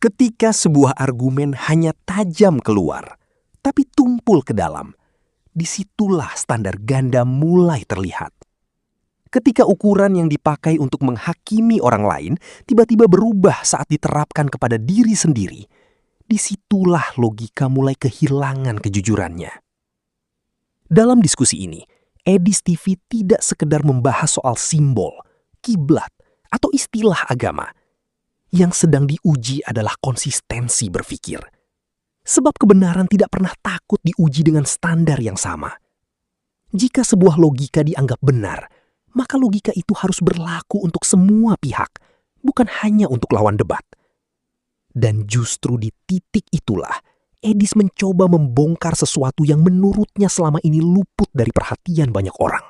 Ketika sebuah argumen hanya tajam keluar, tapi tumpul ke dalam, disitulah standar ganda mulai terlihat. Ketika ukuran yang dipakai untuk menghakimi orang lain tiba-tiba berubah saat diterapkan kepada diri sendiri, disitulah logika mulai kehilangan kejujurannya. Dalam diskusi ini, Edis TV tidak sekedar membahas soal simbol, kiblat, atau istilah agama. Yang sedang diuji adalah konsistensi berpikir. Sebab kebenaran tidak pernah takut diuji dengan standar yang sama. Jika sebuah logika dianggap benar, maka logika itu harus berlaku untuk semua pihak, bukan hanya untuk lawan debat. Dan justru di titik itulah, Edis mencoba membongkar sesuatu yang menurutnya selama ini luput dari perhatian banyak orang.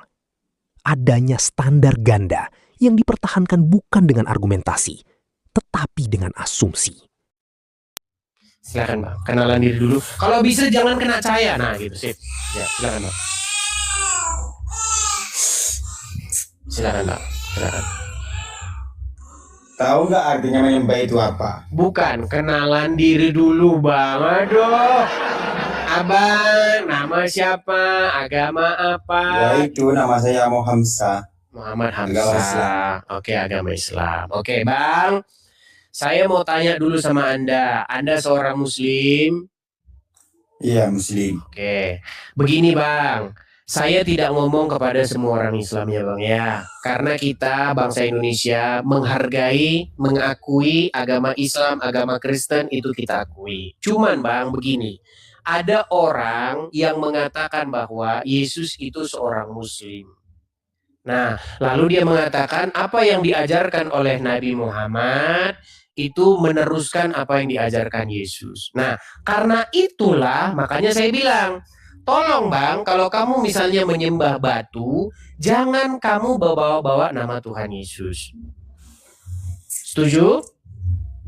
Adanya standar ganda yang dipertahankan bukan dengan argumentasi, tetapi dengan asumsi. Silakan Bang, kenalan diri dulu. Kalau bisa jangan kena cahaya. Nah gitu, sip. Ya, silakan Bang. Silakan Bang, silakan. Tahu nggak artinya menyembah itu apa? Bukan, kenalan diri dulu Bang. Aduh. Abang, nama siapa? Agama apa? Ya itu nama saya Hamzah. Muhammad Agama Islam. Hamzah. Oke, agama Islam. Oke, Bang. Saya mau tanya dulu sama Anda. Anda seorang Muslim? Iya, Muslim. Oke. Begini, Bang. Saya tidak ngomong kepada semua orang Islam ya, Bang ya. Karena kita bangsa Indonesia menghargai, mengakui agama Islam, agama Kristen itu kita akui. Cuman, Bang, begini. Ada orang yang mengatakan bahwa Yesus itu seorang Muslim. Nah, lalu dia mengatakan apa yang diajarkan oleh Nabi Muhammad itu meneruskan apa yang diajarkan Yesus. Nah, karena itulah makanya saya bilang, tolong Bang, kalau kamu misalnya menyembah batu, jangan kamu bawa-bawa nama Tuhan Yesus. Setuju?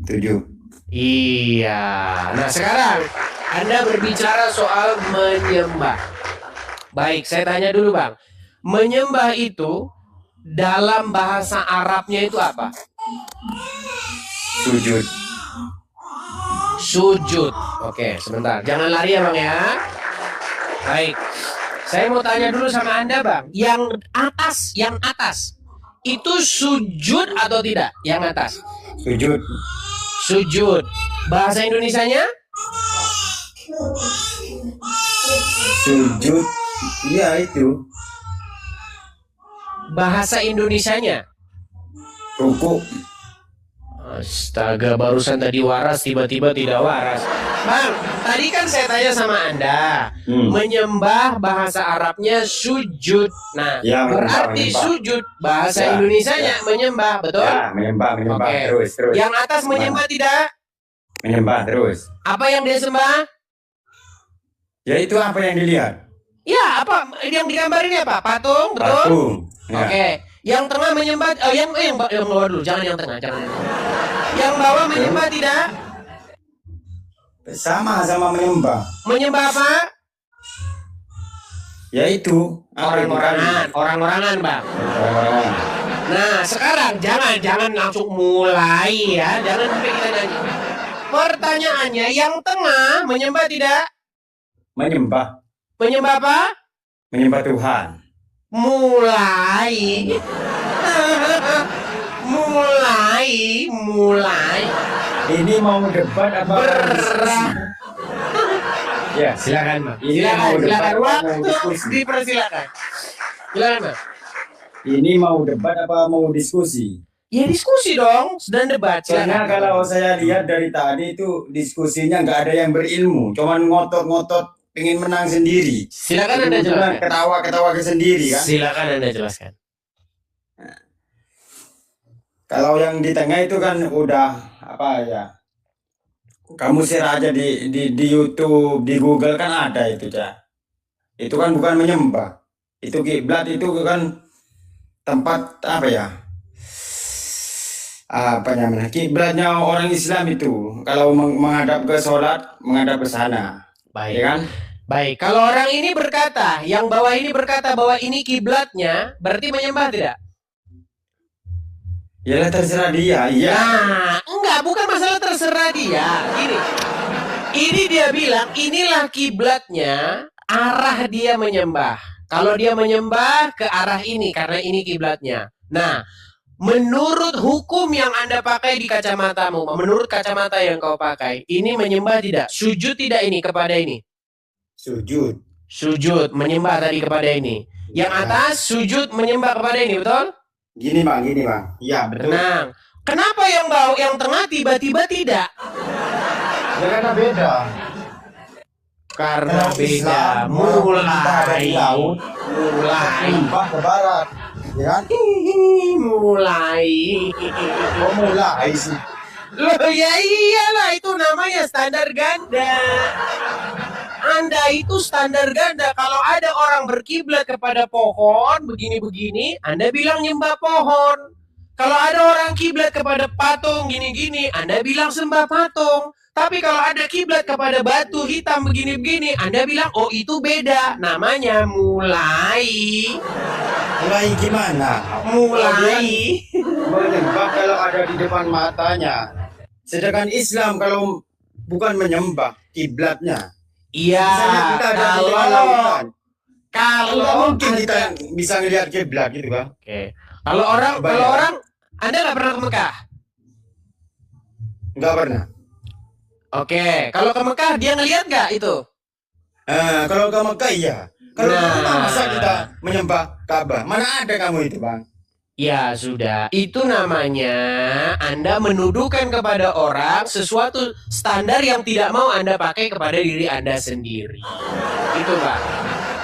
Setuju. Iya. Nah, sekarang Anda berbicara soal menyembah. Baik, saya tanya dulu Bang. Menyembah itu dalam bahasa Arabnya itu apa? Sujud. Sujud. Oke, sebentar. Jangan lari ya Bang ya. Baik. Saya mau tanya dulu sama Anda Bang. Yang atas. Itu sujud atau tidak? Yang atas. Sujud. Sujud. Bahasa Indonesianya? Sujud. Iya itu. Bahasa Indonesianya? Ruku. Astaga, barusan tadi waras, tiba-tiba tidak waras. Bang, tadi kan saya tanya sama Anda, menyembah bahasa Arabnya sujud. Nah, ya, berarti menyembah. Sujud bahasa Indonesianya menyembah, betul? Ya, menyembah. Oke. Terus. Yang atas menyembah tidak? Menyembah terus. Apa yang dia sembah? Ya itu apa yang dilihat? Ya, apa yang digambar ini apa? Patung, betul? Patung. Ya. Oke. Yang tengah menyembah, yang bawah dulu, jangan yang tengah, jangan. Yang bawah menyembah tidak? Sama menyembah. Menyembah apa? Ya itu. Orang-orangan, Bang. Orang-orangan. Nah, sekarang jangan langsung mulai ya, jangan sampai kita nanya. Pertanyaannya, yang tengah menyembah tidak? Menyembah. Menyembah apa? Menyembah Tuhan. Mulai. Ini mau debat apa? Ya, silakan, Mas. Silakan. Waktu dipersilakan. Silakan, Mas. Ini mau debat apa mau diskusi? Ya diskusi dong, sedang debat. Karena kalau saya lihat dari tadi itu diskusinya nggak ada yang berilmu, cuman ngotot-ngotot pengen menang sendiri. Silakan Anda jelaskan. Ketawa ke sendiri kan? Silakan Anda jelaskan. Kalau yang di tengah itu kan udah apa ya? Kamu share aja di YouTube, di Google kan ada itu ya. Itu kan bukan menyembah. Itu kiblat itu kan tempat apa ya? Apa namanya? Kiblatnya orang Islam itu. Kalau menghadap ke sholat, menghadap ke sana. Baik. Ya kan? Baik, kalau orang ini berkata, yang bawah ini berkata bahwa ini kiblatnya, berarti menyembah tidak? Ya terserah dia. Iya. Nah, enggak, bukan masalah terserah dia. Ini dia bilang, inilah kiblatnya, arah dia menyembah. Kalau dia menyembah ke arah ini, karena ini kiblatnya. Nah, menurut hukum yang Anda pakai di kacamatamu, menurut kacamata yang kau pakai, ini menyembah tidak? Sujud tidak ini kepada ini? Sujud. Sujud, menyembah tadi kepada ini. Yang atas, sujud, menyembah kepada ini, betul? Gini bang. Iya betul. Tenang. Kenapa yang bawah, yang tengah tiba-tiba tidak? Ya karena beda. Karena Kalau beda. Islam, menyembah dari laut, Mulai. menyembah ke barat. Ya kan? Mulai. Oh mulai sih. Loh ya iyalah, itu namanya standar ganda. Anda itu standar ganda. Kalau ada orang berkiblat kepada pohon begini-begini, Anda bilang nyembah pohon. Kalau ada orang kiblat kepada patung gini-gini, Anda bilang sembah patung. Tapi kalau ada kiblat kepada batu hitam begini-begini, Anda bilang oh itu beda. Namanya mulai. Mulai gimana? Mulai. Menyembah kalau ada di depan matanya. Sedangkan Islam kalau bukan menyembah kiblatnya. Iya, Misalnya kita ada di tengah lautan. kalau Nggak mungkin Anda- kita bisa ngelihat kiblat gitu bang. Oke. Kalau orang Anda nggak pernah ke Mekah. Nggak pernah. Oke, kalau ke Mekah dia ngelihat nggak itu? Kalau ke Mekah iya. Kalau Nah. ke Mekah masa kita menyembah Ka'bah? Mana ada kamu itu bang? Ya sudah, itu namanya Anda menuduhkan kepada orang sesuatu standar yang tidak mau Anda pakai kepada diri Anda sendiri. Itu Pak.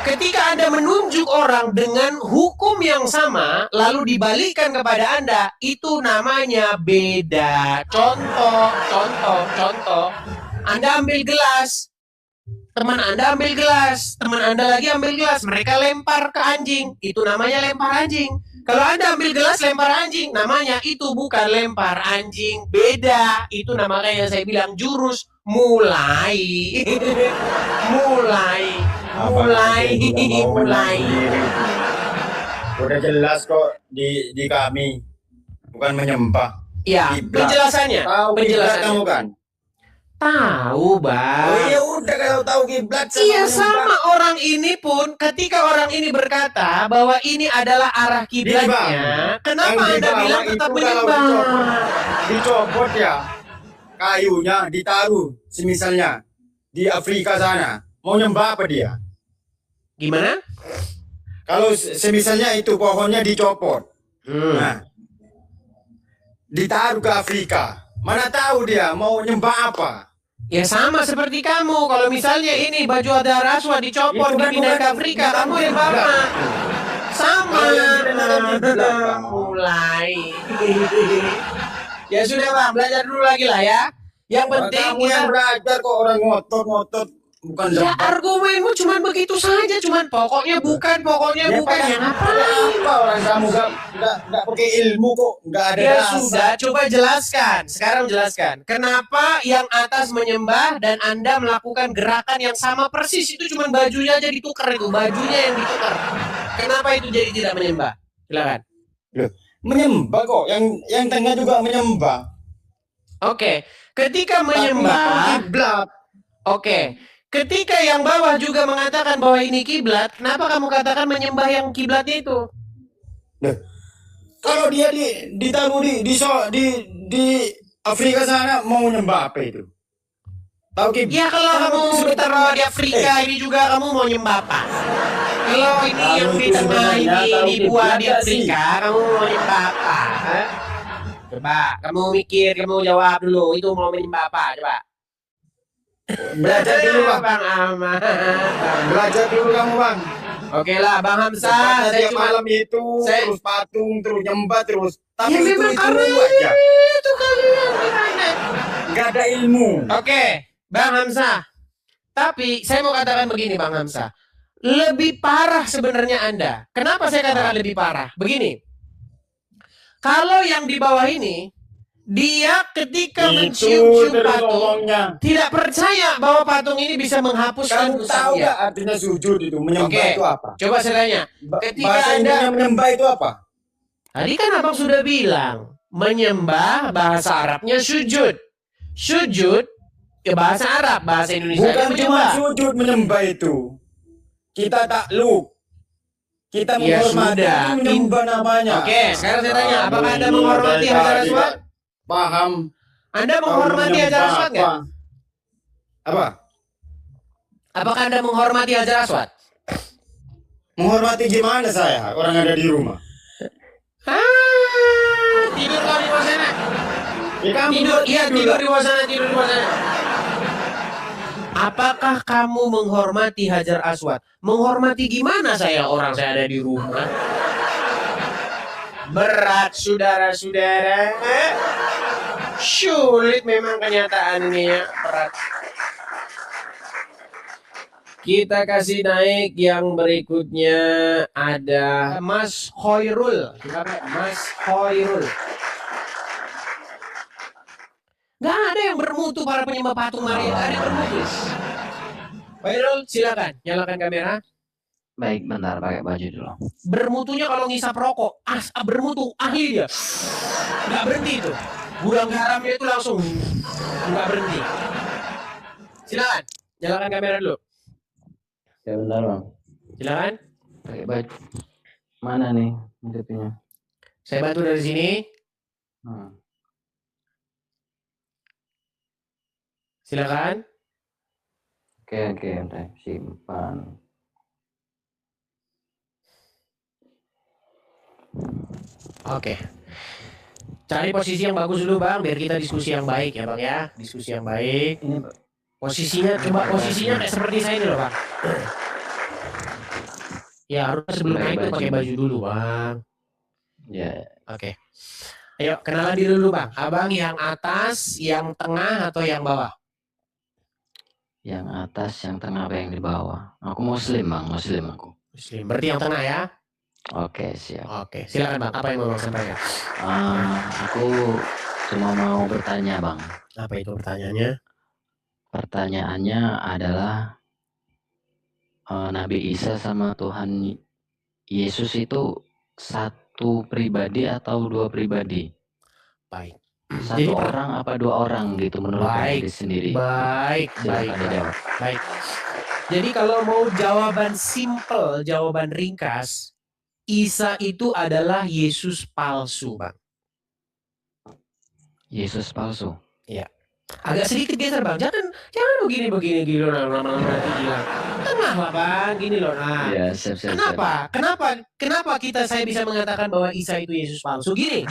Ketika Anda menunjuk orang dengan hukum yang sama, lalu dibalikkan kepada Anda, itu namanya beda. Contoh. Anda ambil gelas. Teman Anda ambil gelas. Teman Anda lagi ambil gelas. Mereka lempar ke anjing. Itu namanya lempar anjing. Kalau Anda ambil gelas lempar anjing, namanya itu bukan lempar anjing. Beda. Itu namanya saya bilang jurus mulai. mulai. Udah jelas kok di kami bukan menyembah. Ya, Kiblat. penjelasannya. Tahu kiblat Penjelasannya. kamu kan? Tahu, Bang. Oh iya udah kalau tahu kiblat Iya, menyembah. sama orang ini pun ketika orang ini berkata bahwa ini adalah arah kiblatnya, kenapa Yang di Anda bawah bilang itu tetap kalau menyembah? dicopot ya kayunya ditaruh semisalnya di Afrika sana mau nyembah apa dia? Gimana? Kalau semisalnya itu pohonnya dicopot, Hmm. nah ditaruh ke Afrika, mana tahu dia mau nyembah apa? Ya sama seperti kamu. Kalau misalnya ini baju ada raswa dicopot Itu kan dipindah ke bukan- Afrika, bukan kamu yang kiblat. bawa. Sama. Kalau yang dipindah ke kiblat, Bang. Mulai. Ya sudah Bang, belajar dulu lagi lah ya. Yang penting Kamu yang ya. belajar kok orang ngotot bukan Ya debat. argumenmu cuma begitu saja, cuman pokoknya bukan, Ya, bukan. Pak, Yang apa apa? orang kamu nggak pakai ilmu kok nggak ada Ya dasar. sudah, coba jelaskan. Sekarang jelaskan. Kenapa yang atas menyembah dan Anda melakukan gerakan yang sama persis? Itu cuma bajunya aja ditukar itu. Bajunya yang ditukar. Kenapa itu jadi tidak menyembah? Silakan. Menyembah kok yang tengah juga menyembah. Oke. Ketika menyembah, Tapi kiblat. oke. Ketika yang bawah juga mengatakan bahwa ini kiblat, kenapa kamu katakan menyembah yang kiblatnya itu? Kalau dia ditaruh di Afrika sana mau nyembah apa itu? Tahu kiblat? Ya kalau kamu taruh di Afrika ini juga kamu mau nyembah apa? Kalau ini Kalau yang di itu tengah sebenarnya ini tahu dibuat di kiblat Afrika, kamu mau nyembah apa? Hah? Coba kamu mikir, kamu jawab dulu. Itu mau menyembah apa? Coba. Belajar dulu bang. Bang Ahmad. Belajar dulu kamu bang. Oke lah, Bang Hamzah. Tempatnya Saya tiap cuma malam itu saya- terus patung terus nyembah terus. Tapi Ya itu memang karena aja. itu kalian gimana? Nggak ada ilmu. Oke, Bang Hamzah. Tapi saya mau katakan begini Bang Hamzah. Lebih parah sebenarnya Anda. Kenapa saya katakan lebih parah? Begini. Kalau yang di bawah ini, dia ketika Itu mencium-cium terus patung, ngomongnya. tidak percaya bahwa patung ini bisa menghapuskan Kamu tahu dosanya. nggak artinya sujud itu menyembah Oke. itu apa? Coba saya tanya. Ketika Bahasa Anda- Indonesia menyembah itu apa? Tadi kan Abang sudah bilang, Menyembah bahasa Arabnya sujud. Sujud ya bahasa Arab, bahasa Indonesia Bukan cuma menyembah. sujud menyembah itu. Kita takluk. Kita Ya menghormati sudah. itu menyembah namanya. Oke, sekarang saya tanya, apakah Anda Aduh, menghormati dari Hajar tadi Aswad? Paham. Anda menghormati Hajar Aswad nggak? Apa? Apakah Anda menghormati Hajar Aswad? Menghormati gimana saya? Orang ada di rumah. Tidur kau di bawah sana. Ya, kamu Tidur, iya tidur tidur lah. di bawah sana, tidur di bawah sana. Apakah kamu menghormati Hajar Aswad? Menghormati gimana saya? Orang saya ada di rumah. Berat saudara-saudara. Sulit memang kenyataannya ya, berat. Kita kasih naik yang berikutnya ada Mas Khoirul. Silakan Mas Khoirul. Gak ada yang bermutu para penyembah patung Maria. Gak ada yang bermutu. Khoirul silakan nyalakan kamera. Baik, bentar pakai baju dulu. Bermutunya kalau ngisap rokok, bermutu ahli dia. Nggak berhenti itu. Gudang garamnya itu langsung nggak berhenti. Silakan, nyalakan kamera dulu. Ya bentar bang. Silakan. Pakai baju. Mana nih hidupnya? Saya bantu dari sini. Silakan. Oke, udah simpan. Oke. Cari posisi yang bagus dulu bang, biar kita diskusi yang baik ya bang ya. Diskusi yang baik. Ini Posisinya, coba posisinya kayak seperti saya ini loh bang. Ya harus sebelum naik tuh pakai baju dulu bang. ya Oke. Ayo kenalan diri dulu bang. Abang yang atas, yang tengah atau yang bawah? yang atas, yang tengah, apa yang di bawah? Aku muslim bang, muslim aku. Muslim. Berarti yang tengah ya. Oke, siap. Oke, silakan bang. Apa yang mau bang sampaikan? Aku cuma mau bertanya bang. Apa itu pertanyaannya? Pertanyaannya adalah Nabi Isa sama Tuhan Yesus itu satu pribadi atau dua pribadi? Baik. Satu Jadi, orang apa dua orang gitu menurut Baik. diri sendiri? Baik, Silakan dijawab. baik. Jadi kalau mau jawaban simple, jawaban ringkas, Isa itu adalah Yesus palsu, bang. Yesus palsu. Agak sedikit geser, bang. Jangan begini loh, lama-lama nanti hilang. Tengah lah, bang. Gini loh. Nah, Ya, siap. Kenapa saya bisa mengatakan bahwa Isa itu Yesus palsu? Gini.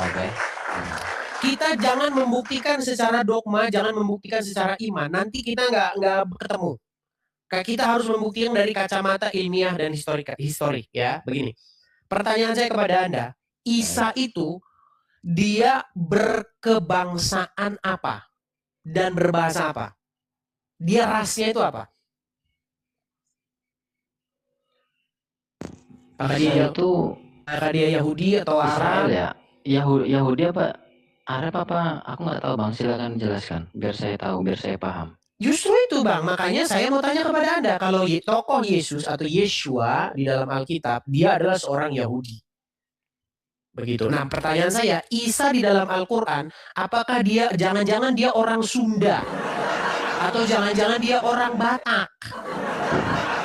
Oke. Kita jangan membuktikan secara dogma, jangan membuktikan secara iman. Nanti kita nggak ketemu. Kita harus membuktikan dari kacamata ilmiah dan historik ya. Begini. Pertanyaan saya kepada Anda, Isa itu dia berkebangsaan apa dan berbahasa apa? Dia rasnya itu apa? Apakah dia Yahudi atau Israel Arab? ya? Yahudi apa? Arab apa? Aku nggak tahu bang. Silakan jelaskan. Biar saya tahu, biar saya paham. Justru itu bang, makanya saya mau tanya kepada Anda, kalau tokoh Yesus atau Yeshua di dalam Alkitab, dia adalah seorang Yahudi. Begitu. Nah pertanyaan saya, Isa di dalam Al-Quran, apakah dia, jangan-jangan dia orang Sunda? Atau jangan-jangan dia orang Batak?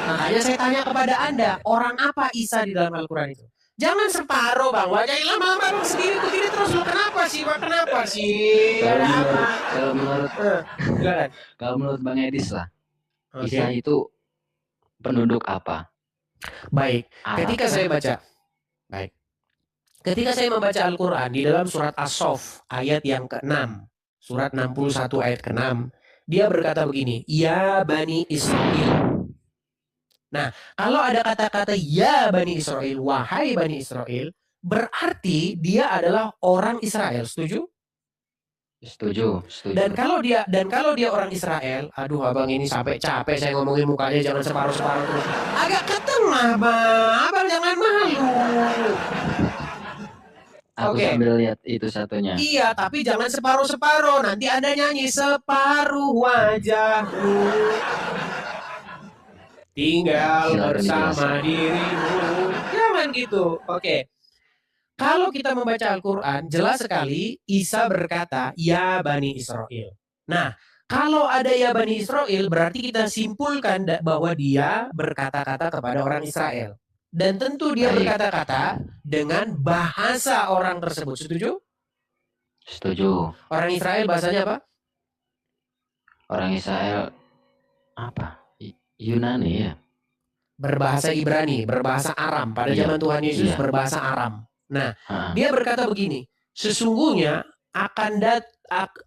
Makanya saya tanya kepada Anda, orang apa Isa di dalam Al-Quran itu? Jangan separuh bang, wajahnya lama-lama bang sendiri begini terus lo kenapa sih? Kalau menurut Bang Edis lah, Oke. Isa itu penduduk apa? Baik, Arab. ketika saya membaca Al-Quran di dalam surat As-Sof ayat yang ke-6, surat 61 ayat ke-6, dia berkata begini, Ya Bani Israel. Nah, kalau ada kata-kata Ya Bani Israel, wahai Bani Israel, berarti dia adalah orang Israel, setuju? Setuju. Dan kalau dia orang Israel, aduh abang ini sampai capek saya ngomongin mukanya, jangan separuh-separuh terus. Agak ke tengah bang, abang jangan malu. Aku Oke. sambil lihat itu satunya. Iya, tapi jangan separuh-separuh. Nanti Anda nyanyi separuh wajahmu tinggal Silakan bersama dirimu. Jangan gitu. Oke. Kalau kita membaca Al-Quran, jelas sekali Isa berkata, Ya Bani Israel. Nah, kalau ada Ya Bani Israel, berarti kita simpulkan bahwa dia berkata-kata kepada orang Israel. Dan tentu dia Baik. berkata-kata dengan bahasa orang tersebut. Setuju? Setuju. Orang Israel bahasanya apa? Orang Israel apa? Yunani ya? Berbahasa Ibrani, berbahasa Aram. Pada Iya, zaman Tuhan Yesus iya. berbahasa Aram. Nah, Ha-ha. dia berkata begini, sesungguhnya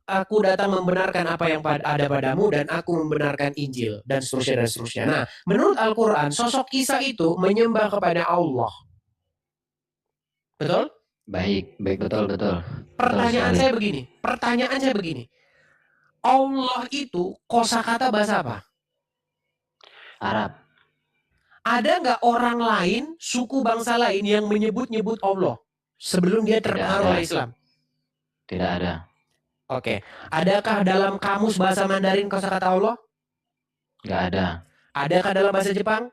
aku datang membenarkan apa yang ada padamu dan aku membenarkan Injil dan seterusnya dan seterusnya. Nah, menurut Al-Quran, sosok Isa itu menyembah kepada Allah. Betul? Baik, betul. Betul Pertanyaan sekali. saya begini. Allah itu kosakata bahasa apa? Arab. Ada nggak orang lain, suku bangsa lain yang menyebut-nyebut Allah sebelum dia Tidak terpengaruh ada. oleh Islam? Tidak ada. Oke. Adakah dalam kamus bahasa Mandarin kosakata Allah? Nggak ada. Adakah dalam bahasa Jepang?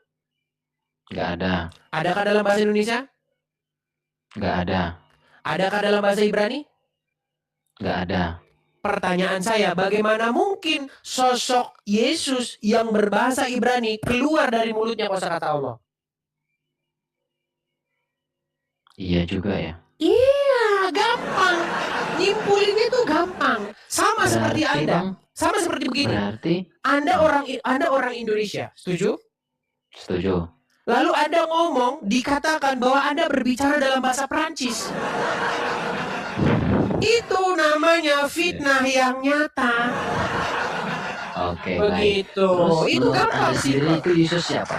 Nggak ada. Adakah dalam bahasa Indonesia? Nggak ada. Adakah dalam bahasa Ibrani? Nggak ada. Pertanyaan saya, bagaimana mungkin sosok Yesus yang berbahasa Ibrani keluar dari mulutnya kosakata Allah? Iya juga ya. Iya, gampang. Nyimpulinnya tuh gampang. Sama seperti Berarti Anda. Bang, Sama seperti begini. berarti Anda orang Indonesia, setuju? setuju. Lalu Anda ngomong, dikatakan bahwa Anda berbicara dalam bahasa Prancis. Itu namanya fitnah yang nyata. Oke, baik. Begitu. Terus Itu menurut gampang Anda sih. sendiri itu Yesus siapa?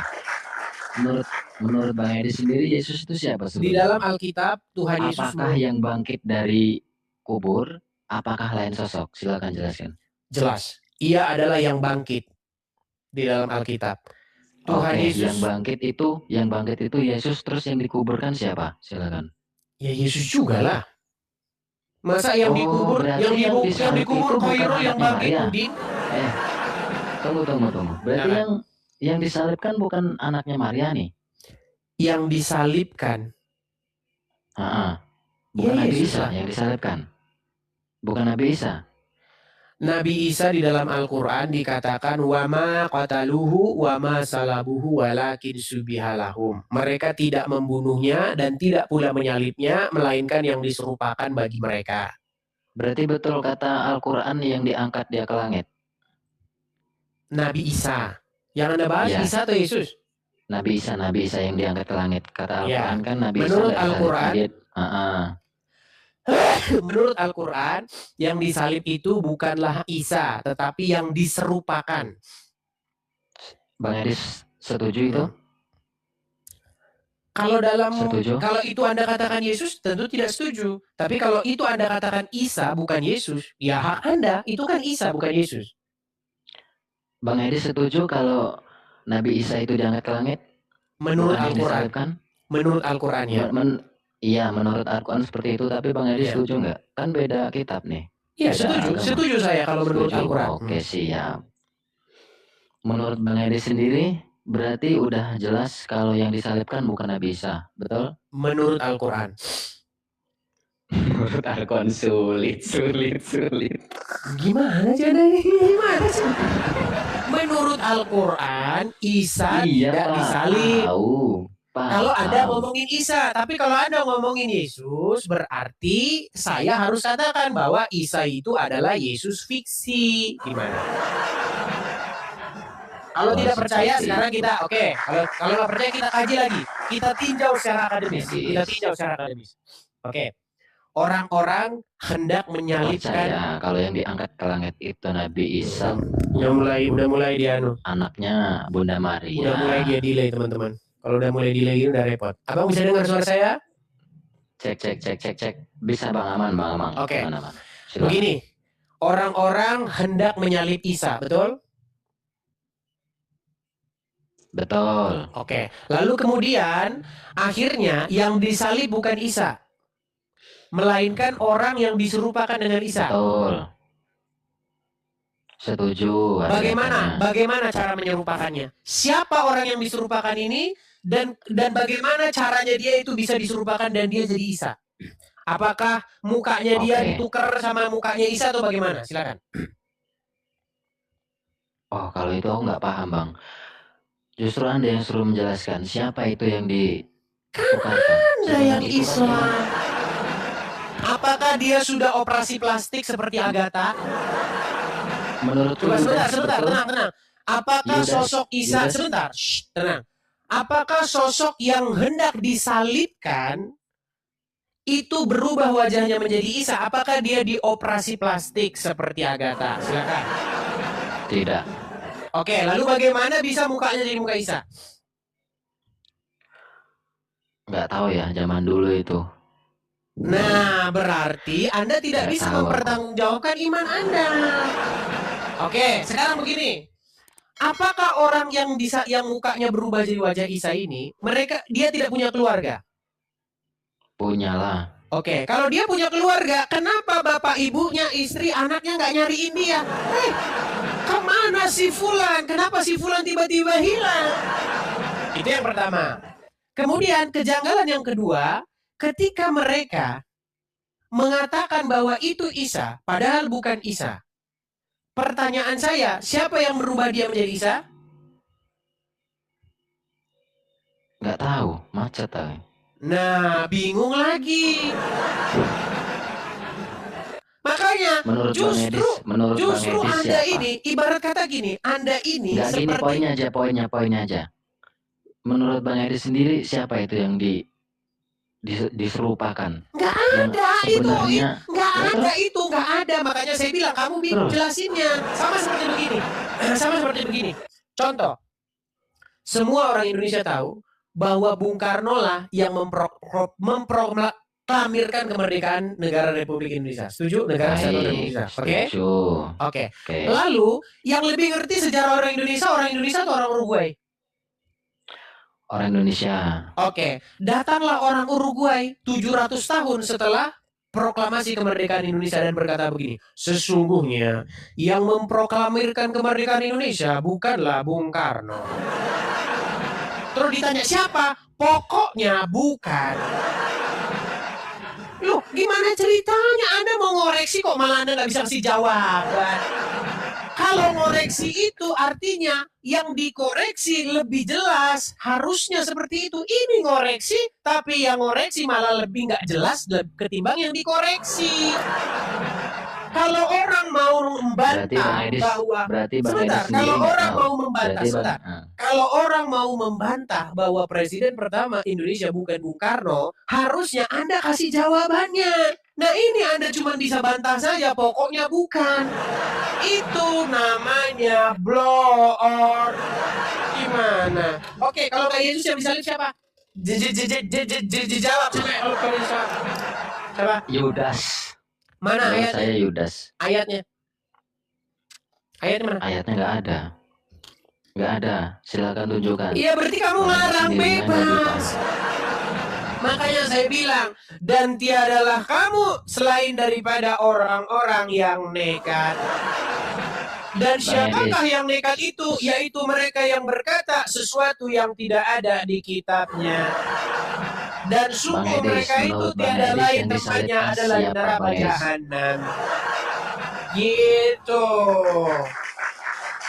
Menurut Bang Edi sendiri Yesus itu siapa Di sebenarnya? dalam Alkitab, Tuhan Yesus Apakah yang bangkit dari kubur? Apakah lain sosok? Silakan jelaskan. jelas. Ia adalah yang bangkit di dalam Alkitab. Tuhan Oke, Yesus. yang bangkit itu Yesus, terus yang dikuburkan siapa? Silakan. Ya Yesus juga lah. Masa yang Oh, dikubur, berarti yang yang dikubur disalib itu Koiro bukan yang anaknya bangkit Maria. Udin? Tunggu. Berarti Jangan. yang disalibkan bukan anaknya Maria nih? Yang disalibkan. Bukan Ya, Nabi Yesus Isa lah. yang disalibkan. Bukan Nabi Isa. Nabi Isa di dalam Al-Quran dikatakan wama qataluhu wama salabuhu walakin subihalahum. Mereka tidak membunuhnya dan tidak pula menyalibnya, melainkan yang diserupakan bagi mereka. Berarti betul kata Al-Quran yang diangkat dia ke langit. Nabi Isa. Yang Anda bahas Ya. Isa atau Yesus? Nabi Isa yang diangkat ke langit. Kata Ya. Al-Quran kan Nabi Isa Menurut nggak disalib. Al-Quran, Dia- menurut Al-Quran, yang disalib itu bukanlah Isa, tetapi yang diserupakan. Bang Edis setuju itu? Kalau itu Anda katakan Yesus, tentu tidak setuju. Tapi kalau itu Anda katakan Isa bukan Yesus, ya hak Anda, itu kan Isa bukan Yesus. Bang Edis setuju kalau Nabi Isa itu diangkat ke langit? Menurut Bukan yang Al-Quran. disalibkan? Menurut Al-Quran ya. Iya, menurut Al-Quran seperti itu, tapi Bang Edis Iya. setuju nggak? Kan beda kitab nih. Iya, Beda setuju. agama. Setuju saya kalau menurut Setuju. Al-Quran. Oke, siap. Menurut Bang Edis sendiri, berarti udah jelas kalau yang disalibkan bukan Nabi Isa, betul? Menurut Al-Quran. Menurut Al-Quran sulit. Gimana jadinya? Gimana sih? Menurut Al-Quran, Isa tidak disalib. Kalau Anda ngomongin Isa, tapi kalau Anda ngomongin Yesus, berarti saya harus katakan bahwa Isa itu adalah Yesus fiksi. Gimana? Kalau tidak percaya, sekarang kita, kalau nggak percaya kita kaji lagi. Kita tinjau secara akademis. Oke. Orang-orang hendak menyalibkan. Percaya kalau yang diangkat ke langit itu Nabi Isa. Udah mulai dia anaknya Bunda Maria. Udah mulai dia delay, teman-teman. Kalau udah mulai delay udah repot. Abang bisa dengar suara saya? Cek. Bisa Bang Aman. Oke. Aman. Begini, orang-orang hendak menyalib Isa, betul? Betul. Oke. Lalu kemudian akhirnya yang disalib bukan Isa, melainkan orang yang diserupakan dengan Isa. Betul. Setuju. Bagaimana cara menyerupakannya? Siapa orang yang diserupakan ini dan bagaimana caranya dia itu bisa diserupakan dan dia jadi Isa? Apakah mukanya dia Oke. ditukar sama mukanya Isa atau bagaimana? Silakan. Oh, kalau itu aku nggak paham, Bang. Justru Anda yang suruh menjelaskan siapa itu yang ditukarkan. Anda yang Sedangkan itu kan Islam. memang Apakah dia sudah operasi plastik seperti Agatha? menurutku Coba Yudas sebentar, betul. tenang. Apakah Yudas- sosok Isa, Yudas- sebentar, tenang. Apakah sosok yang hendak disalibkan itu berubah wajahnya menjadi Isa? Apakah dia dioperasi plastik seperti Agatha? Silakan. Tidak. Oke, lalu bagaimana bisa mukanya jadi muka Isa? Nggak tahu ya, zaman dulu itu. Nah, berarti Anda tidak Nggak bisa tahu aku. mempertanggungjawabkan iman Anda. Oke, sekarang begini. Apakah orang yang mukanya berubah jadi wajah Isa ini, dia tidak punya keluarga? Punyalah. Oke, kalau dia punya keluarga, kenapa bapak ibunya, istri, anaknya nggak nyariin dia? Kemana si Fulan? Kenapa si Fulan tiba-tiba hilang? Itu yang pertama. Kemudian kejanggalan yang kedua, ketika mereka mengatakan bahwa itu Isa, padahal bukan Isa. Pertanyaan saya, siapa yang merubah dia menjadi Isa? Nggak tahu, macet ah. Nah, bingung lagi. Makanya, Menurut Bang Edis, justru Anda siapa? ini, ibarat kata gini, Anda ini Nggak gini, poinnya aja. Menurut Bang Edis sendiri, siapa itu yang diserupakan? Nggak Yang ada sebenarnya nggak ada. Makanya saya bilang kamu bingung Terus? jelasinnya. Sama seperti begini. Contoh, semua orang Indonesia tahu bahwa Bung Karno lah yang memproklamirkan kemerdekaan negara Republik Indonesia. Setuju? Negara Kesatuan Republik Indonesia. Oke? Setuju. Oke. Oke. Lalu yang lebih ngerti sejarah orang Indonesia atau orang Uruguay? Orang Indonesia. Oke, datanglah orang Uruguay 700 tahun setelah proklamasi kemerdekaan Indonesia dan berkata begini, sesungguhnya yang memproklamirkan kemerdekaan Indonesia bukanlah Bung Karno. Terus ditanya siapa? Pokoknya bukan. Loh, gimana ceritanya? Anda mau ngoreksi kok malah Anda nggak bisa kasih jawaban. Kalau ngoreksi itu artinya yang dikoreksi lebih jelas. Harusnya seperti itu. Ini ngoreksi, tapi yang ngoreksi malah lebih nggak jelas ketimbang yang dikoreksi. Kalau orang mau membantah kalau orang mau membantah bahwa presiden pertama Indonesia bukan Bung Karno, harusnya Anda kasih jawabannya. Nah ini Anda cuma bisa bantah saja, pokoknya bukan. Itu namanya blow or gimana? Oke, kalau kayak Yesus yang disalib siapa? Jawab siapa? Yudas. Mana ayatnya? Saya Yudas. Ayatnya mana? Ayatnya nggak ada. Silakan tunjukkan. Iya, berarti kamu ngarang bebas. Makanya saya bilang, dan tiadalah kamu selain daripada orang-orang yang nekat. Dan siapakah yang nekat itu? Yaitu mereka yang berkata sesuatu yang tidak ada di kitabnya. Dan sungguh mereka itu tiada lain tempatnya adalah di neraka jahanam. Gitu.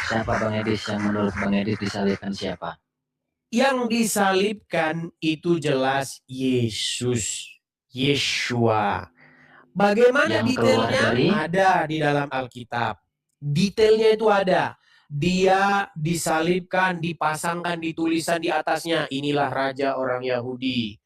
Siapa Bang Edis yang menurut Bang Edis disalibkan siapa? Yang disalibkan itu jelas Yesus, Yeshua. Bagaimana Yang detailnya? Ada di dalam Alkitab. Detailnya itu ada. Dia disalibkan, dipasangkan di tulisan di atasnya, inilah raja orang Yahudi.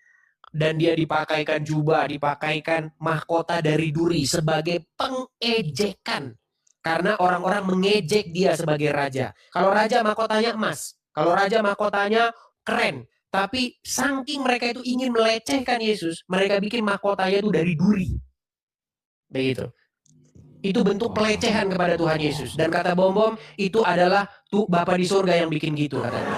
Dan dia dipakaikan jubah, dipakaikan mahkota dari duri sebagai pengejekan. Karena orang-orang mengejek dia sebagai raja. Kalau raja mahkotanya emas, kalau raja mahkotanya keren. Tapi saking mereka itu ingin melecehkan Yesus, mereka bikin mahkotanya itu dari duri. Begitu. Itu bentuk pelecehan kepada Tuhan Yesus. Dan kata Bom-Bom, itu adalah tuh Bapa di surga yang bikin gitu katanya.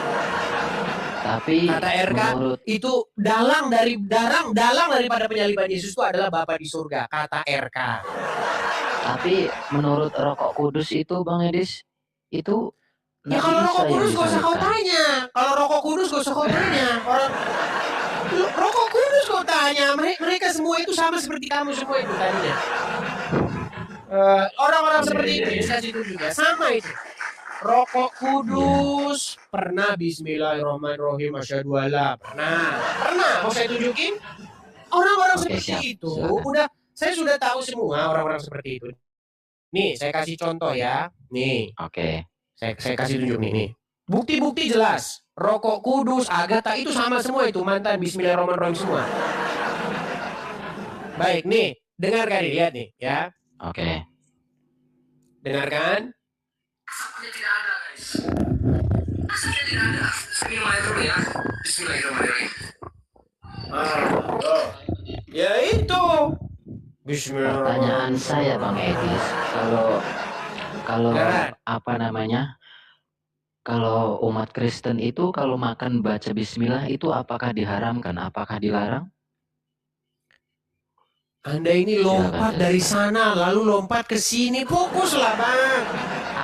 Tapi kata RK itu dalang daripada penyaliban Yesus itu adalah Bapa di surga, kata RK. Tapi menurut Rokok Kudus itu Bang Edis itu ya kalau Rokok Kudus gak usah kau tanya. Kalau Rokok Kudus gak usah kau tanya. Rokok kudus kau tanya. Mereka semua itu sama seperti kamu semua itu tadinya. Orang-orang seperti itu ya, saya tunjuk ya. Sama itu. Rokok kudus. Pernah Bismillahirrahmanirrahim. Asyhadu alla. Pernah. Mau saya tunjukin? Orang-orang Oke, seperti siap. itu Silakan. saya sudah tahu semua orang-orang seperti itu. Nih, saya kasih contoh ya. Nih, Oke. saya kasih tunjuk nih. Bukti-bukti jelas. Rokok kudus, Agatha itu sama semua itu mantan Bismillahirrahmanirrahim semua. Baik, nih, dengarkan nih, lihat nih ya. Oke. Dengarkan. Asapnya tidak ada, guys. Asapnya tidak ada. Ini mulai dulu ya. Bismillahirrahmanirrahim. Ya itu. Pertanyaan saya Bang Edis, kalau apa namanya? Kalau umat Kristen itu kalau makan baca bismillah itu apakah diharamkan? Apakah dilarang? Anda ini lompat dari sana lalu lompat ke sini. Fokuslah, Bang.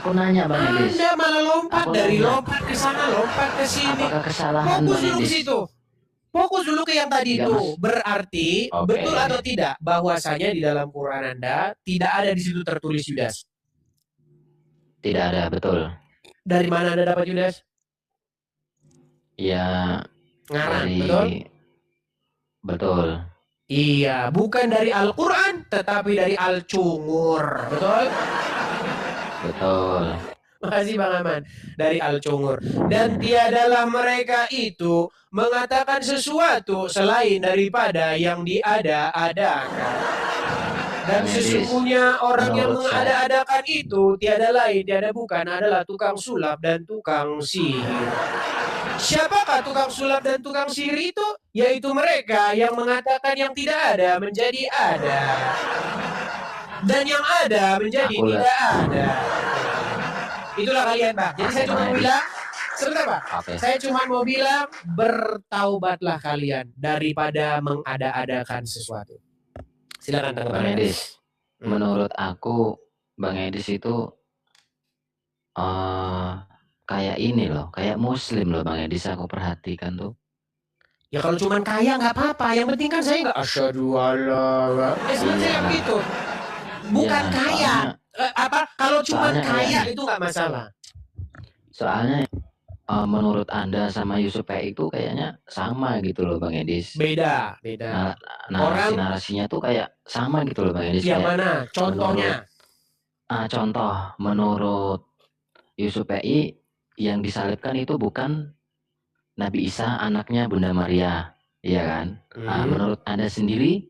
Aku nanya Bang Edis. Anda malah lompat lompat ke sana, lompat ke sini. Apakah kesalahan Fokus Bang dulu ke Edis? situ. Fokus dulu ke yang tadi Enggak, itu. Mas. Berarti Oke. betul atau tidak bahwasanya di dalam Quran Anda tidak ada di situ tertulis Yudas. Tidak ada, betul. Dari mana Anda dapat Yudas? Ya, Ngarang, dari betul? betul. Iya, bukan dari Al-Quran, tetapi dari Al-Cungur, betul? Betul. Makasih Bang Aman. Dari Al-Cungur. Dan tiadalah mereka itu mengatakan sesuatu selain daripada yang diada-adakan. Dan sesungguhnya orang yang mengada-adakan itu tiada lain, tiada bukan adalah tukang sulap dan tukang sihir. Siapakah tukang sulap dan tukang sihir itu? Yaitu mereka yang mengatakan yang tidak ada menjadi ada. Dan yang ada menjadi tidak ada. Itulah kalian, Pak. Jadi saya cuma mau bilang, sebentar Pak. Oke. Saya cuma mau bilang, bertaubatlah kalian daripada mengada-adakan sesuatu. Silakan Bang tanggapan. Edis, menurut aku Bang Edis itu kayak ini loh, kayak Muslim loh Bang Edis, aku perhatikan tuh. Ya kalau cuma kaya nggak apa-apa, yang penting kan saya nggak asyhadu alla. Sebenarnya begitu. Bukan Ya, kaya. Kalau cuma soalnya kaya kayak- itu nggak masalah. Soalnya menurut Anda sama Yusuf PI itu kayaknya sama gitu loh Bang Edis. Beda. Narasi-narasinya tuh kayak sama gitu loh Bang Edis. Yang Kayak mana? Contohnya. contoh menurut Yusuf PI yang disalibkan itu bukan Nabi Isa anaknya Bunda Maria, iya kan? Menurut Anda sendiri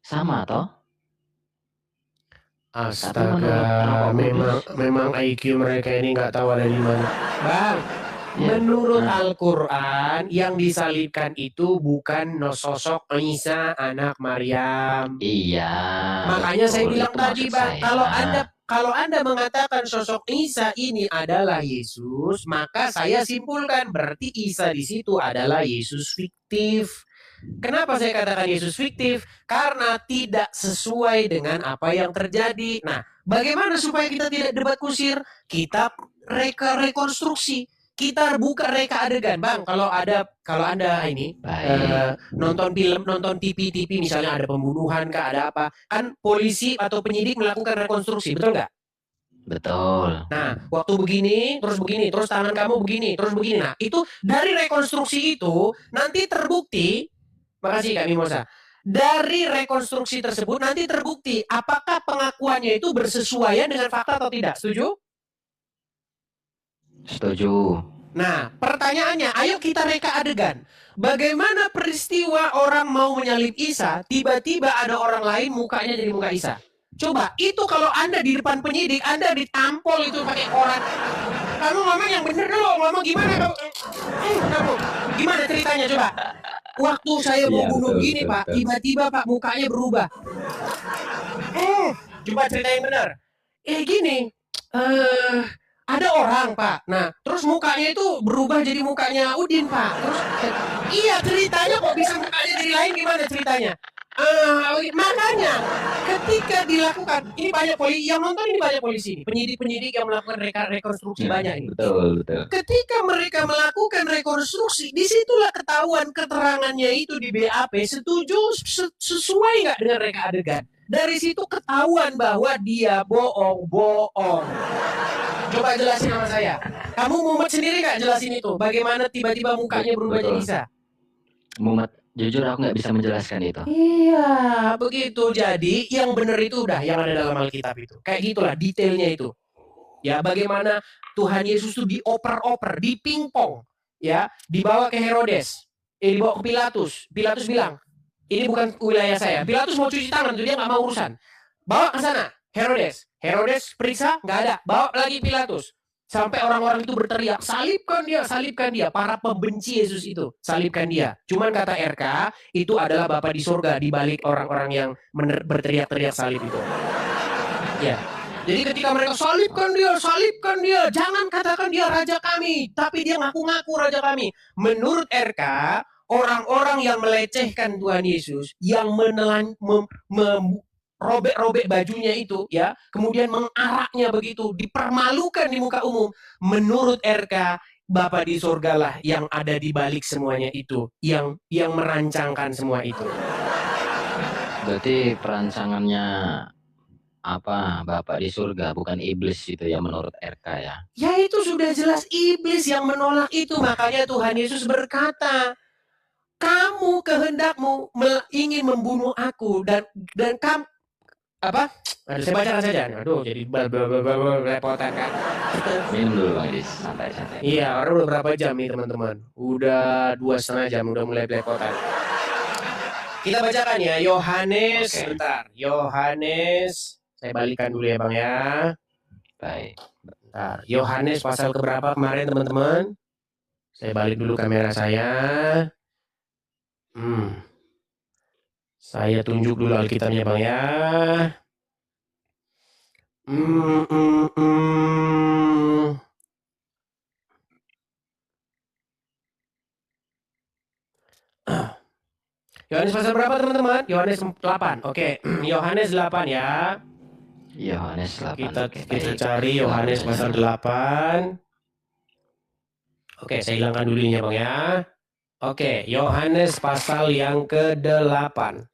sama toh? Astaga, memang IQ mereka ini nggak tahu ada di mana. Bang, menurut Al-Quran yang disalibkan itu bukan sosok Isa anak Maryam. Iya. Makanya saya betul, bilang itu tadi, maksud Bang, saya. kalau Anda mengatakan sosok Isa ini adalah Yesus, maka saya simpulkan berarti Isa di situ adalah Yesus fiktif. Kenapa saya katakan Yesus fiktif? Karena tidak sesuai dengan apa yang terjadi. Nah, bagaimana supaya kita tidak debat kusir? Kita rekonstruksi. Kita buka reka adegan, Bang. Kalau Anda ini nonton film, nonton TV misalnya ada pembunuhan kah, ada apa? Kan polisi atau penyidik melakukan rekonstruksi, betul nggak? Betul. Nah, waktu begini, terus tangan kamu begini, terus begini. Nah, itu dari rekonstruksi itu nanti terbukti. Makasih Kak Mimosa. Dari rekonstruksi tersebut nanti terbukti apakah pengakuannya itu bersesuaian dengan fakta atau tidak. Setuju? Setuju. Nah, pertanyaannya, ayo kita reka adegan. Bagaimana peristiwa orang mau menyalib Isa, tiba-tiba ada orang lain mukanya jadi muka Isa? Coba, itu kalau Anda di depan penyidik, Anda ditampol itu pakai koran. Kamu ngomong yang bener dulu, ngomong gimana kamu? Gimana ceritanya coba? Waktu saya mau bunuh begini Pak, tiba-tiba Pak mukanya berubah. Coba cerita yang benar. Gini, ada orang Pak. Nah, terus mukanya itu berubah jadi mukanya Udin Pak. Terus, iya ceritanya kok bisa mukanya jadi lain gimana ceritanya? Makanya ketika dilakukan, ini banyak polisi yang nonton, ini banyak polisi ini, penyidik-penyidik yang melakukan rekonstruksi banyak ini. Betul, betul. Ketika mereka melakukan rekonstruksi, disitulah ketahuan keterangannya itu di BAP sesuai nggak dengan reka adegan. Dari situ ketahuan bahwa dia bohong. Coba jelasin sama saya. Kamu Muhammad sendiri nggak jelasin itu? Bagaimana tiba-tiba mukanya berubah jadi Isa? Muhammad, jujur aku nggak bisa menjelaskan itu. Iya, begitu. Jadi yang benar itu udah yang ada dalam Alkitab itu. Kayak gitulah detailnya itu. Ya, bagaimana Tuhan Yesus itu dioper-oper, dipingpong, ya, dibawa ke Herodes, dibawa ke Pilatus. Pilatus bilang, ini bukan wilayah saya. Pilatus mau cuci tangan, dia nggak mau urusan. Bawa ke sana, Herodes. Herodes periksa, nggak ada. Bawa lagi Pilatus. Sampai orang-orang itu berteriak, salibkan dia, salibkan dia. Para pembenci Yesus itu, salibkan dia. Cuman kata RK, itu adalah Bapa di surga di balik orang-orang yang berteriak-teriak salib itu. Ya. Jadi ketika mereka salibkan dia, jangan katakan dia raja kami, tapi dia ngaku-ngaku raja kami. Menurut RK, orang-orang yang melecehkan Tuhan Yesus, yang robek-robek bajunya itu, ya, kemudian mengaraknya begitu, dipermalukan di muka umum. Menurut RK, Bapa di surga lah yang ada di balik semuanya itu, yang merancangkan semua itu. Berarti perancangannya apa Bapak di surga, bukan iblis itu ya menurut RK ya? Ya itu sudah jelas iblis yang menolak itu. Makanya Tuhan Yesus berkata, kamu kehendakmu ingin membunuh aku dan kamu apa? Aduh, saya bacakan saja. Aduh, jadi belepotan kan. Minum dulu Bang Idis, santai-santai. Iya, orang udah berapa jam nih teman-teman? Udah 2,5 jam, udah mulai belepotan. Kita bacakan ya, Yohanes, bentar. Yohanes, saya balikan dulu ya Bang ya. Baik. Bentar. Yohanes pasal keberapa kemarin teman-teman? Saya balik dulu kamera saya. Saya tunjuk dulu Alkitabnya Bang ya. Yohanes pasal berapa teman-teman? Yohanes 8. Oke, Yohanes 8 ya. Yohanes 8. Kita cari Yohanes pasal 8. Oke, saya hilangkan dulu ini ya Bang ya. Oke, Yohanes pasal yang ke-8.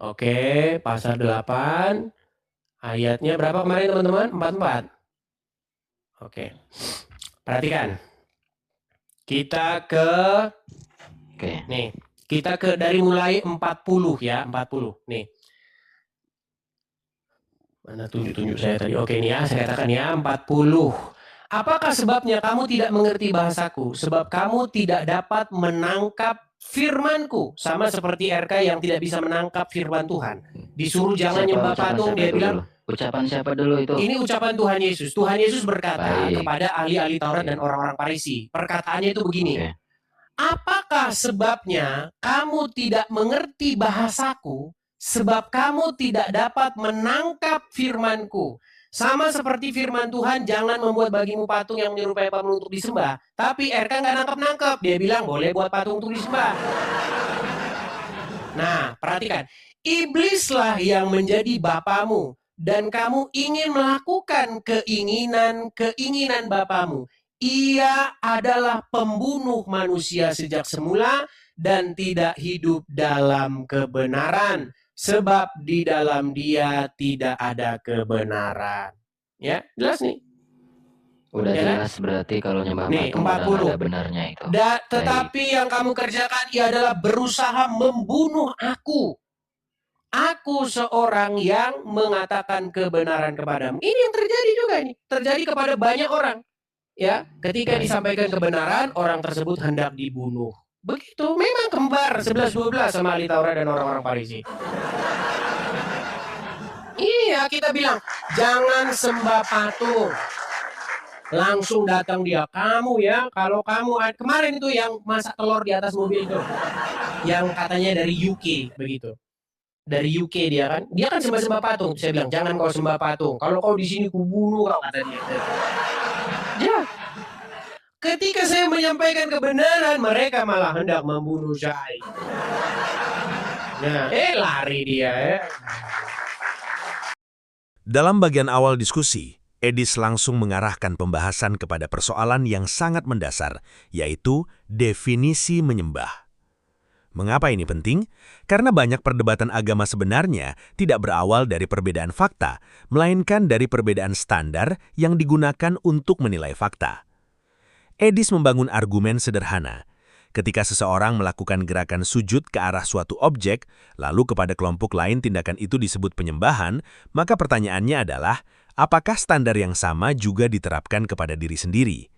Oke, pasal 8. Ayatnya berapa kemarin teman-teman? 44. Oke. Perhatikan. Kita ke nih, kita ke dari mulai 40 ya, 40. Nih. Mana tunjuk saya tadi? Oke nih ya, saya katakan ya 40. Apakah sebabnya kamu tidak mengerti bahasaku? Sebab kamu tidak dapat menangkap firmanku. Sama seperti RK yang tidak bisa menangkap firman Tuhan. Disuruh jangan nyembah patung, dia bilang. Ucapan siapa dulu itu? Ini ucapan Tuhan Yesus. Tuhan Yesus berkata kepada ahli-ahli Taurat dan orang-orang Farisi. Perkataannya itu begini. Apakah sebabnya kamu tidak mengerti bahasaku? Sebab kamu tidak dapat menangkap firmanku. Sama seperti firman Tuhan, jangan membuat bagimu patung yang menyerupai patung untuk disembah. Tapi RK nggak nangkep-nangkep. Dia bilang boleh buat patung untuk disembah. Nah, perhatikan. Iblislah yang menjadi bapamu. Dan kamu ingin melakukan keinginan bapamu. Ia adalah pembunuh manusia sejak semula dan tidak hidup dalam kebenaran. Sebab di dalam dia tidak ada kebenaran. Ya, jelas nih. Udah jelas berarti kalau nyembah patung udah ada benarnya itu. Tetapi yang kamu kerjakan ia adalah berusaha membunuh aku. Aku seorang yang mengatakan kebenaran kepadamu. Ini yang terjadi juga ini. Terjadi kepada banyak orang. Ya, ketika disampaikan kebenaran, orang tersebut hendak dibunuh. Begitu, memang kembar 11-12 sama ahli Taurat dan orang-orang Farisi. Iya, kita bilang, jangan sembah patung. Langsung datang dia, kamu ya, kalau kamu, kemarin itu yang masak telur di atas mobil itu. Yang katanya dari UK, begitu. Dari UK dia kan sembah-sembah patung. Saya bilang jangan kau sembah patung. Kalau kau di sini kubunuh kau, kata dia. Ya. Ketika saya menyampaikan kebenaran, mereka malah hendak membunuh saya. Nah, lari dia ya. Dalam bagian awal diskusi, Edis langsung mengarahkan pembahasan kepada persoalan yang sangat mendasar, yaitu definisi menyembah. Mengapa ini penting? Karena banyak perdebatan agama sebenarnya tidak berawal dari perbedaan fakta, melainkan dari perbedaan standar yang digunakan untuk menilai fakta. Edis membangun argumen sederhana. Ketika seseorang melakukan gerakan sujud ke arah suatu objek, lalu kepada kelompok lain tindakan itu disebut penyembahan, maka pertanyaannya adalah, apakah standar yang sama juga diterapkan kepada diri sendiri?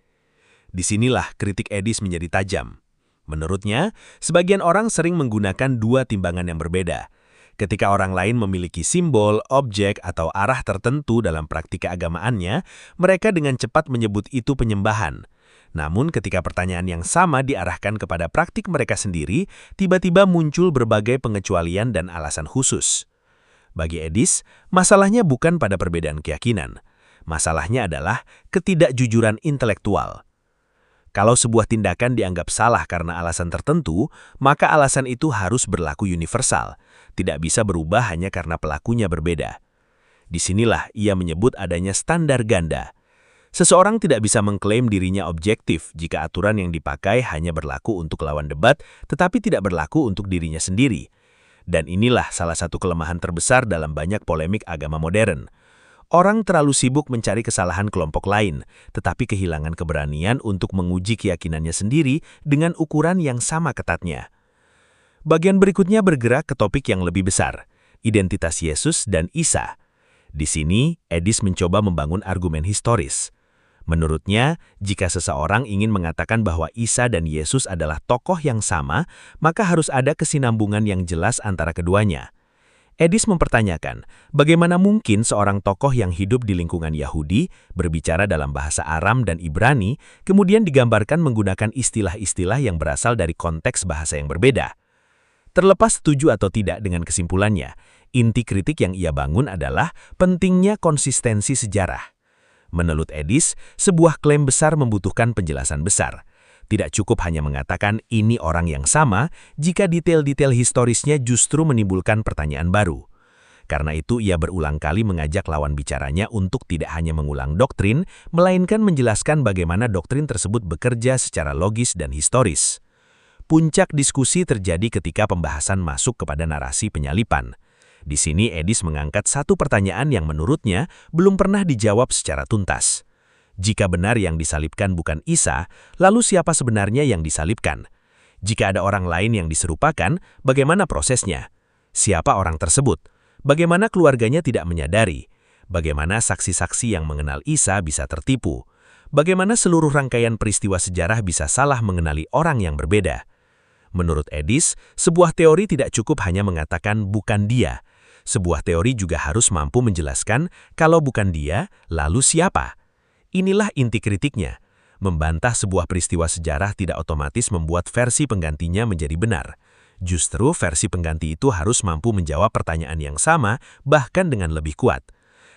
Disinilah kritik Edis menjadi tajam. Menurutnya, sebagian orang sering menggunakan dua timbangan yang berbeda. Ketika orang lain memiliki simbol, objek, atau arah tertentu dalam praktik keagamaannya, mereka dengan cepat menyebut itu penyembahan. Namun ketika pertanyaan yang sama diarahkan kepada praktik mereka sendiri, tiba-tiba muncul berbagai pengecualian dan alasan khusus. Bagi Edis, masalahnya bukan pada perbedaan keyakinan. Masalahnya adalah ketidakjujuran intelektual. Kalau sebuah tindakan dianggap salah karena alasan tertentu, maka alasan itu harus berlaku universal, tidak bisa berubah hanya karena pelakunya berbeda. Disinilah ia menyebut adanya standar ganda. Seseorang tidak bisa mengklaim dirinya objektif jika aturan yang dipakai hanya berlaku untuk lawan debat, tetapi tidak berlaku untuk dirinya sendiri. Dan inilah salah satu kelemahan terbesar dalam banyak polemik agama modern. Orang terlalu sibuk mencari kesalahan kelompok lain, tetapi kehilangan keberanian untuk menguji keyakinannya sendiri dengan ukuran yang sama ketatnya. Bagian berikutnya bergerak ke topik yang lebih besar, identitas Yesus dan Isa. Di sini, Edis mencoba membangun argumen historis. Menurutnya, jika seseorang ingin mengatakan bahwa Isa dan Yesus adalah tokoh yang sama, maka harus ada kesinambungan yang jelas antara keduanya. Edis mempertanyakan, bagaimana mungkin seorang tokoh yang hidup di lingkungan Yahudi, berbicara dalam bahasa Aram dan Ibrani, kemudian digambarkan menggunakan istilah-istilah yang berasal dari konteks bahasa yang berbeda. Terlepas setuju atau tidak dengan kesimpulannya, inti kritik yang ia bangun adalah pentingnya konsistensi sejarah. Menurut Edis, sebuah klaim besar membutuhkan penjelasan besar. Tidak cukup hanya mengatakan ini orang yang sama jika detail-detail historisnya justru menimbulkan pertanyaan baru. Karena itu ia berulang kali mengajak lawan bicaranya untuk tidak hanya mengulang doktrin, melainkan menjelaskan bagaimana doktrin tersebut bekerja secara logis dan historis. Puncak diskusi terjadi ketika pembahasan masuk kepada narasi penyalipan. Di sini Edis mengangkat satu pertanyaan yang menurutnya belum pernah dijawab secara tuntas. Jika benar yang disalibkan bukan Isa, lalu siapa sebenarnya yang disalibkan? Jika ada orang lain yang diserupakan, bagaimana prosesnya? Siapa orang tersebut? Bagaimana keluarganya tidak menyadari? Bagaimana saksi-saksi yang mengenal Isa bisa tertipu? Bagaimana seluruh rangkaian peristiwa sejarah bisa salah mengenali orang yang berbeda? Menurut Edis, sebuah teori tidak cukup hanya mengatakan bukan dia. Sebuah teori juga harus mampu menjelaskan kalau bukan dia, lalu siapa? Inilah inti kritiknya. Membantah sebuah peristiwa sejarah tidak otomatis membuat versi penggantinya menjadi benar. Justru versi pengganti itu harus mampu menjawab pertanyaan yang sama, bahkan dengan lebih kuat.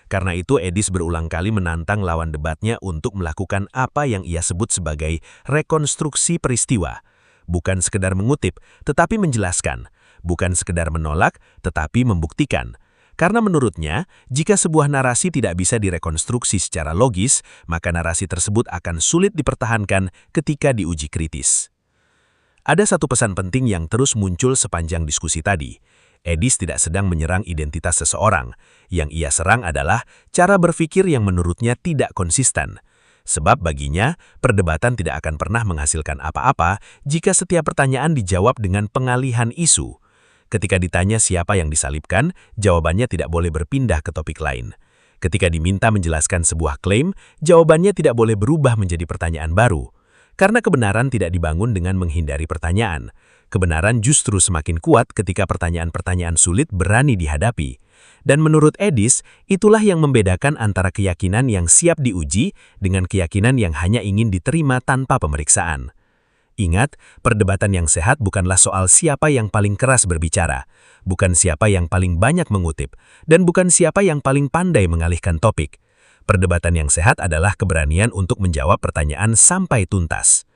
Karena itu Edis berulang kali menantang lawan debatnya untuk melakukan apa yang ia sebut sebagai rekonstruksi peristiwa. Bukan sekedar mengutip, tetapi menjelaskan. Bukan sekedar menolak, tetapi membuktikan. Karena menurutnya, jika sebuah narasi tidak bisa direkonstruksi secara logis, maka narasi tersebut akan sulit dipertahankan ketika diuji kritis. Ada satu pesan penting yang terus muncul sepanjang diskusi tadi. Edis tidak sedang menyerang identitas seseorang. Yang ia serang adalah cara berpikir yang menurutnya tidak konsisten. Sebab baginya, perdebatan tidak akan pernah menghasilkan apa-apa jika setiap pertanyaan dijawab dengan pengalihan isu. Ketika ditanya siapa yang disalibkan, jawabannya tidak boleh berpindah ke topik lain. Ketika diminta menjelaskan sebuah klaim, jawabannya tidak boleh berubah menjadi pertanyaan baru. Karena kebenaran tidak dibangun dengan menghindari pertanyaan. Kebenaran justru semakin kuat ketika pertanyaan-pertanyaan sulit berani dihadapi. Dan menurut Edis, itulah yang membedakan antara keyakinan yang siap diuji dengan keyakinan yang hanya ingin diterima tanpa pemeriksaan. Ingat, perdebatan yang sehat bukanlah soal siapa yang paling keras berbicara, bukan siapa yang paling banyak mengutip, dan bukan siapa yang paling pandai mengalihkan topik. Perdebatan yang sehat adalah keberanian untuk menjawab pertanyaan sampai tuntas.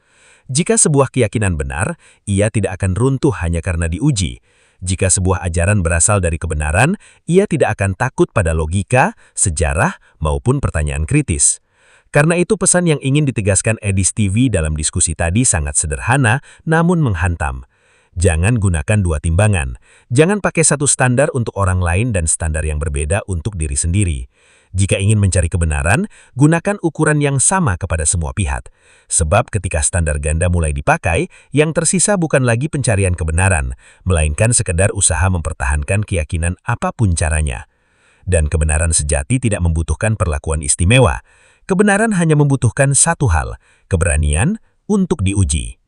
Jika sebuah keyakinan benar, ia tidak akan runtuh hanya karena diuji. Jika sebuah ajaran berasal dari kebenaran, ia tidak akan takut pada logika, sejarah, maupun pertanyaan kritis. Karena itu pesan yang ingin ditegaskan Edis TV dalam diskusi tadi sangat sederhana, namun menghantam. Jangan gunakan dua timbangan. Jangan pakai satu standar untuk orang lain dan standar yang berbeda untuk diri sendiri. Jika ingin mencari kebenaran, gunakan ukuran yang sama kepada semua pihak. Sebab ketika standar ganda mulai dipakai, yang tersisa bukan lagi pencarian kebenaran, melainkan sekedar usaha mempertahankan keyakinan apapun caranya. Dan kebenaran sejati tidak membutuhkan perlakuan istimewa. Kebenaran hanya membutuhkan satu hal, keberanian untuk diuji.